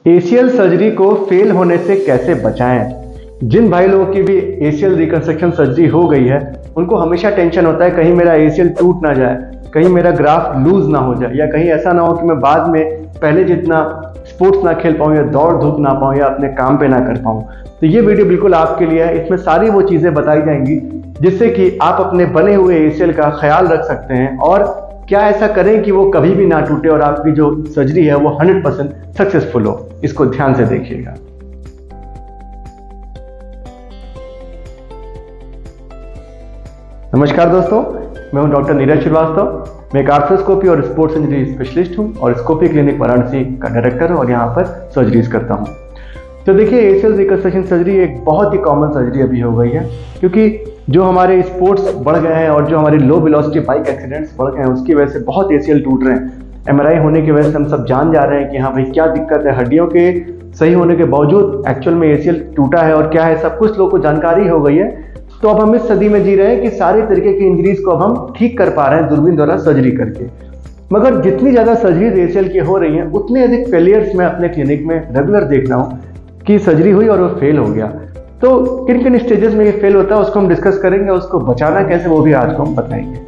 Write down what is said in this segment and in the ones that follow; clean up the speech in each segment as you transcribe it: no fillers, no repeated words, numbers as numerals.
ACL surgery को fail होने से कैसे बचाएं। जिन भाई लोगों की भी एसीएल रिकंस्ट्रक्शन सर्जरी हो गई है उनको हमेशा टेंशन होता है कहीं मेरा एसीएल टूट ना जाए, कहीं मेरा ग्राफ्ट लूज ना हो जाए, या कहीं ऐसा ना हो कि मैं बाद में पहले जितना स्पोर्ट्स ना खेल पाऊँ या दौड़ धूप ना पाऊँ या अपने काम पे ना कर पाऊँ। तो ये वीडियो बिल्कुल आपके लिए है। इसमें सारी वो चीज़ें बताई जाएंगी जिससे कि आप अपने बने हुए एसीएल का ख्याल रख सकते हैं और क्या ऐसा करें कि वो कभी भी ना टूटे और आपकी जो सर्जरी है वो 100% सक्सेसफुल हो। इसको ध्यान से देखिएगा। नमस्कार दोस्तों, मैं हूं डॉक्टर नीरज श्रीवास्तव। मैं एक आर्थ्रोस्कोपी और स्पोर्ट्स इंजरी स्पेशलिस्ट हूं और स्कोपी क्लिनिक वाराणसी का डायरेक्टर हूं और यहां पर सर्जरीज करता हूं। तो देखिए, एसीएल रिकंस्ट्रक्शन सर्जरी एक बहुत ही कॉमन सर्जरी अभी हो गई है, क्योंकि जो हमारे स्पोर्ट्स बढ़ गए हैं और जो हमारे लो वेलोसिटी बाइक एक्सीडेंट्स बढ़ गए हैं उसकी वजह से बहुत एसीएल टूट रहे हैं। एमआरआई होने की वजह से हम सब जान जा रहे हैं कि हाँ भाई क्या दिक्कत है। हड्डियों के सही होने के बावजूद एक्चुअल में एसीएल टूटा है और क्या है, सब कुछ लोगों को जानकारी हो गई है। तो अब हम इस सदी में जी रहे हैं कि सारे तरीके की इंजरीज को अब हम ठीक कर पा रहे हैं दूरबीन द्वारा सर्जरी करके। मगर जितनी ज़्यादा सर्जरीज एसीएल की हो रही हैं उतने अधिक फेलियर्स मैं अपने क्लिनिक में रेगुलर देख रहा हूँ कि सर्जरी हुई और वो फेल हो गया। तो किन किन स्टेजेस में ये फेल होता है उसको हम डिस्कस करेंगे, उसको बचाना कैसे वो भी आज को हम बताएंगे।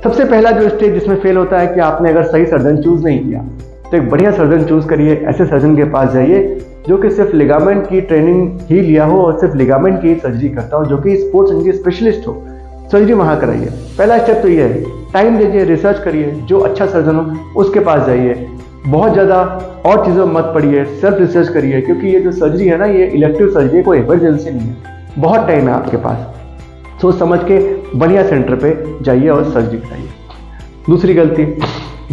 सबसे पहला जो स्टेज जिसमें फेल होता है कि आपने अगर सही सर्जन चूज नहीं किया, तो एक बढ़िया सर्जन चूज करिए। ऐसे सर्जन के पास जाइए जो कि सिर्फ लिगामेंट की ट्रेनिंग ही लिया हो और सिर्फ लिगामेंट की सर्जरी करता हो, जो कि स्पोर्ट्स इंजरी स्पेशलिस्ट हो। सर्जरी वहाँ कराइए। पहला स्टेप तो ये है, टाइम दीजिए, रिसर्च करिए, जो अच्छा सर्जन हो उसके पास जाइए। बहुत ज़्यादा और चीज़ों में मत पड़िए, सेल्फ रिसर्च करिए, क्योंकि ये जो सर्जरी है ना, ये इलेक्टिव सर्जरी है, कोई इमरजेंसी नहीं है। बहुत टाइम है आपके पास, सोच समझ के बढ़िया सेंटर पे जाइए और सर्जरी कराइए। दूसरी गलती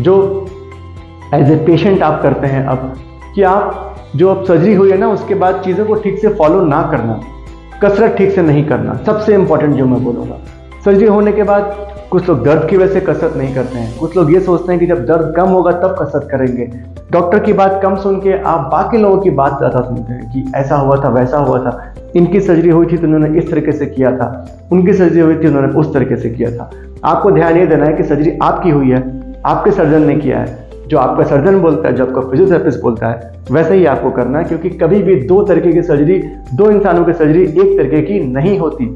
जो एज ए पेशेंट आप करते हैं अब, कि आप जो अब सर्जरी हुई है ना उसके बाद चीज़ों को ठीक से फॉलो ना करना, कसरत ठीक से नहीं करना, सबसे इंपॉर्टेंट जो मैं बोलूँगा। सर्जरी होने के बाद कुछ लोग दर्द की वजह से कसरत नहीं करते हैं। कुछ लोग ये सोचते हैं कि जब दर्द कम होगा तब कसरत करेंगे। डॉक्टर की बात कम सुन के आप बाकी लोगों की बात ज़्यादा सुनते हैं कि ऐसा हुआ था, वैसा हुआ था, इनकी सर्जरी हुई थी तो उन्होंने इस तरीके से किया था, उनकी सर्जरी हुई थी उन्होंने उस तरीके से किया था। आपको ध्यान ये देना है कि सर्जरी आपकी हुई है, आपके सर्जन ने किया है। जो आपका सर्जन बोलता है, जो आपका फिजियोथेरेपिस्ट बोलता है, वैसे ही आपको करना है, क्योंकि कभी भी दो तरीके की सर्जरी, दो इंसानों की सर्जरी एक तरीके की नहीं होती।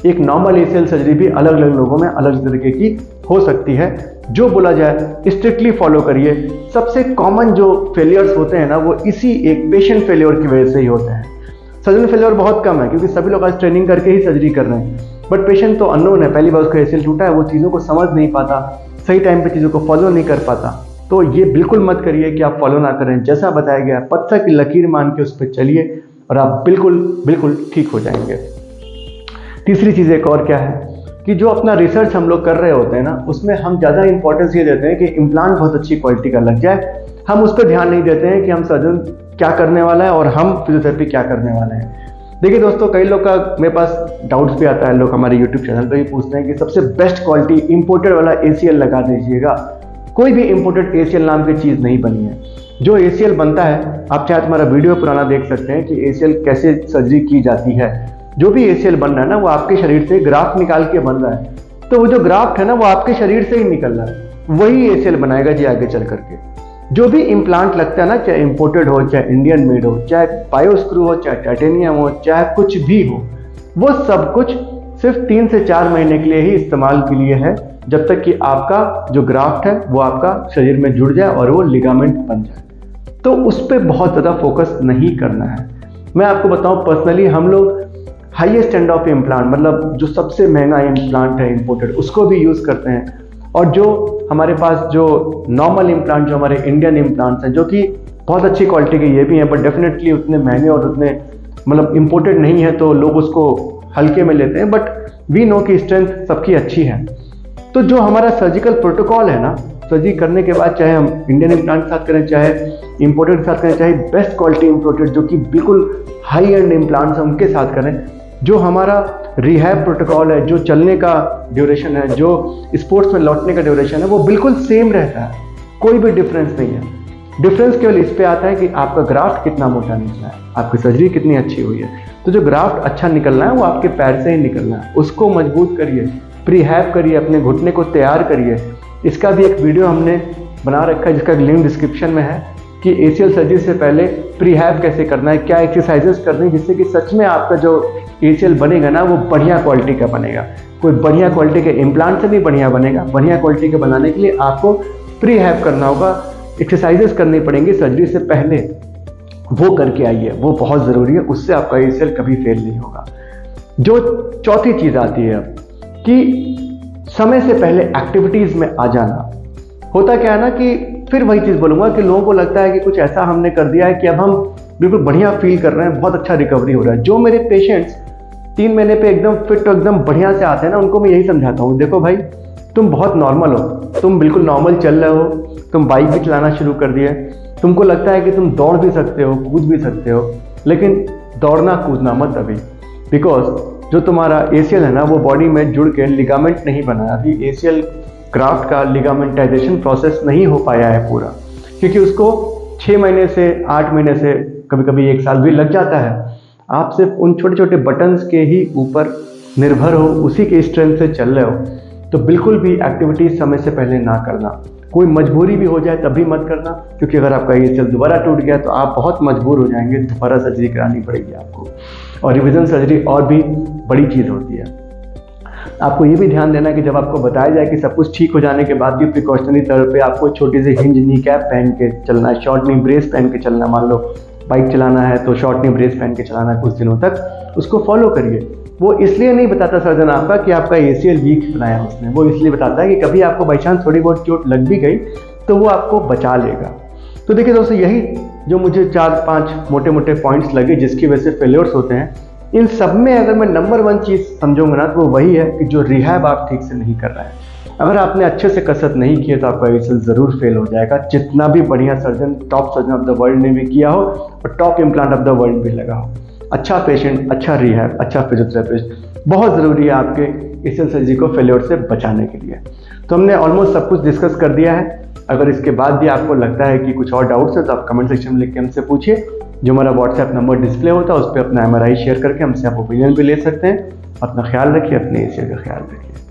एक नॉर्मल एसीएल सर्जरी भी अलग अलग लोगों में अलग तरीके की हो सकती है। जो बोला जाए स्ट्रिक्टली फॉलो करिए। सबसे कॉमन जो फेलियर्स होते हैं ना, वो इसी एक पेशेंट फेलियर की वजह से ही होते हैं। सर्जन फेलियर बहुत कम है, क्योंकि सभी लोग आज ट्रेनिंग करके ही सर्जरी कर रहे हैं। बट पेशेंट तो अननोन है, पहली बार उसका एसीएल टूटा है, वो चीज़ों को समझ नहीं पाता, सही टाइम पे चीज़ों को फॉलो नहीं कर पाता। तो ये बिल्कुल मत करिए कि आप फॉलो ना करें। जैसा बताया गया पत्थर की लकीर मान के उस पर चलिए और आप बिल्कुल ठीक हो जाएंगे। तीसरी चीज़ एक और क्या है कि जो अपना रिसर्च हम लोग कर रहे होते हैं ना, उसमें हम ज़्यादा इंपॉर्टेंस ये देते हैं कि इम्प्लांट बहुत अच्छी क्वालिटी का लग जाए। हम उस पर ध्यान नहीं देते हैं कि हम सर्जन क्या करने वाला है और हम फिजियोथेरेपी क्या करने वाले हैं। देखिए दोस्तों, कई लोग का मेरे पास डाउट्स भी आता है। लोग हमारे यूट्यूब चैनल पर भी पूछते हैं कि सबसे बेस्ट क्वालिटी इम्पोर्टेड वाला एसीएल लगा दीजिएगा। कोई भी इम्पोर्टेड एसीएल नाम की चीज़ नहीं बनी है। जो एसीएल बनता है, आप चाहे हमारा वीडियो पुराना देख सकते हैं कि एसीएल कैसे सर्जरी की जाती है। जो भी एसीएल बन रहा है ना, वो आपके शरीर से ग्राफ्ट निकाल के बन रहा है। तो वो जो ग्राफ्ट है ना, वो आपके शरीर से ही निकल रहा है, वही एसीएल बनाएगा जी आगे चल करके। जो भी इम्प्लांट लगता है ना, चाहे इंपोर्टेड हो, चाहे इंडियन मेड हो, चाहे बायो स्क्रू हो, चाहे टाइटेनियम हो, चाहे कुछ भी हो, वो सब कुछ सिर्फ 3 से 4 महीने के लिए ही इस्तेमाल के लिए है, जब तक कि आपका जो ग्राफ्ट है वो आपका शरीर में जुड़ जाए और वो लिगामेंट बन जाए। तो उस पर बहुत ज़्यादा फोकस नहीं करना है। मैं आपको बताऊं, पर्सनली हम लोग हाईएस्ट एंड ऑफ इम्प्लांट, मतलब जो सबसे महंगा इम्प्लांट है इम्पोर्टेड, उसको भी यूज़ करते हैं। और जो हमारे पास जो नॉर्मल इम्प्लांट, जो हमारे इंडियन इम्प्लांट्स हैं, जो कि बहुत अच्छी क्वालिटी के ये भी हैं, बट डेफिनेटली उतने महंगे और उतने मतलब इम्पोर्टेड नहीं है, तो लोग उसको हल्के में लेते हैं। बट वी नो की स्ट्रेंथ सबकी अच्छी है। तो जो हमारा सर्जिकल प्रोटोकॉल है ना, सर्जरी करने के बाद चाहे हम इंडियन इम्प्लांट के साथ करें, चाहे इम्पोर्टेड के साथ करें, चाहे बेस्ट क्वालिटी इम्पोर्टेड जो कि बिल्कुल हाई एंड इम्प्लांट्स हैं उनके साथ करें, जो हमारा रिहैब प्रोटोकॉल है, जो चलने का ड्यूरेशन है, जो स्पोर्ट्स में लौटने का ड्यूरेशन है, वो बिल्कुल सेम रहता है। कोई भी डिफरेंस नहीं है। डिफरेंस केवल इस पे आता है कि आपका ग्राफ्ट कितना मोटा निकला है, आपकी सर्जरी कितनी अच्छी हुई है। तो जो ग्राफ्ट अच्छा निकलना है वो आपके पैर से ही निकलना है। उसको मजबूत करिए, प्रीहैब करिए, अपने घुटने को तैयार करिए। इसका भी एक वीडियो हमने बना रखा है जिसका लिंक डिस्क्रिप्शन में है, कि ACL सर्जरी से पहले प्रीहैब कैसे करना है, क्या एक्सरसाइजेस करनी है जिससे कि सच में आपका जो ACL बनेगा ना वो बढ़िया क्वालिटी का बनेगा। कोई बढ़िया क्वालिटी के इम्प्लांट से नहीं बढ़िया बनेगा। बढ़िया क्वालिटी के बनाने के लिए आपको प्रीहैब करना होगा, एक्सरसाइजेस करनी पड़ेंगी सर्जरी से पहले, वो करके आइए, वो बहुत ज़रूरी है। उससे आपका ACL कभी फेल नहीं होगा। जो चौथी चीज़ आती है कि समय से पहले एक्टिविटीज़ में आ जाना। होता क्या है ना कि फिर वही चीज़ बोलूँगा कि लोगों को लगता है कि कुछ ऐसा हमने कर दिया है कि अब हम बिल्कुल बढ़िया फील कर रहे हैं, बहुत अच्छा रिकवरी हो रहा है। जो मेरे पेशेंट्स 3 महीने पे एकदम फिट और एकदम बढ़िया से आते हैं ना, उनको मैं यही समझाता हूँ, देखो भाई तुम बहुत नॉर्मल हो, तुम बिल्कुल नॉर्मल चल रहे हो, तुम बाइक भी चलाना शुरू कर दिए, तुमको लगता है कि तुम दौड़ भी सकते हो, कूद भी सकते हो, लेकिन दौड़ना कूदना मत अभी, बिकॉज जो तुम्हारा ACL है ना वो बॉडी में जुड़ के लिगामेंट नहीं बना। अभी ACL ग्राफ्ट का लिगामेंटाइजेशन प्रोसेस नहीं हो पाया है पूरा, क्योंकि उसको 6 महीने से 8 महीने से कभी कभी 1 साल भी लग जाता है। आप सिर्फ उन छोटे छोटे बटन्स के ही ऊपर निर्भर हो, उसी के स्ट्रेंथ से चल रहे हो, तो बिल्कुल भी एक्टिविटी समय से पहले ना करना। कोई मजबूरी भी हो जाए तब भी मत करना, क्योंकि अगर आपका ACL दोबारा टूट गया तो आप बहुत मजबूर हो जाएंगे, दोबारा सर्जरी करानी पड़ेगी आपको। और रिविजन सर्जरी और भी बड़ी चीज़ होती है। आपको ये भी ध्यान देना कि जब आपको बताया जाए कि सब कुछ ठीक हो जाने के बाद भी प्रिकॉशनरी तौर पे आपको छोटी सी हिंज नी कैप पहन के चलना है, शॉर्ट नी ब्रेस पहन के चलना। मान लो बाइक चलाना है तो शॉर्ट नी ब्रेस पहन के चलाना है कुछ दिनों तक, उसको फॉलो करिए। वो इसलिए नहीं बताता सर्जन आपका कि आपका ACL वीक बनाया उसने, वो इसलिए बताता है कि कभी आपको बाई चांस थोड़ी बहुत चोट लग भी गई तो वो आपको बचा लेगा। तो देखिए दोस्तों, यही जो मुझे 4-5 मोटे मोटे पॉइंट्स लगे जिसकी वजह से फेल्योर्स होते हैं, इन सब में अगर मैं नंबर 1 चीज़ समझूंगा ना तो वो वही है कि जो रिहैब आप ठीक से नहीं कर रहे हैं। अगर आपने अच्छे से कसरत नहीं की है तो आपका ACL ज़रूर फेल हो जाएगा, जितना भी बढ़िया surgeon, top surgeon of the world ने भी किया हो और top implant of the world भी लगा हो। अच्छा पेशेंट, अच्छा रिहैब, अच्छा फिजियोथेरेपिस्ट बहुत ज़रूरी है आपके ACL सर्जरी को फेल्योर से बचाने के लिए। तो हमने ऑलमोस्ट सब कुछ डिस्कस कर दिया है। अगर इसके बाद भी आपको लगता है कि कुछ और डाउट्स है तो आप कमेंट सेक्शन में लिख के हमसे पूछिए। जो हमारा WhatsApp नंबर डिस्प्ले होता है उस पर अपना MRI शेयर करके हमसे आप ओपिनियन भी ले सकते हैं। अपना ख्याल रखिए, अपने ACL का ख्याल रखिए।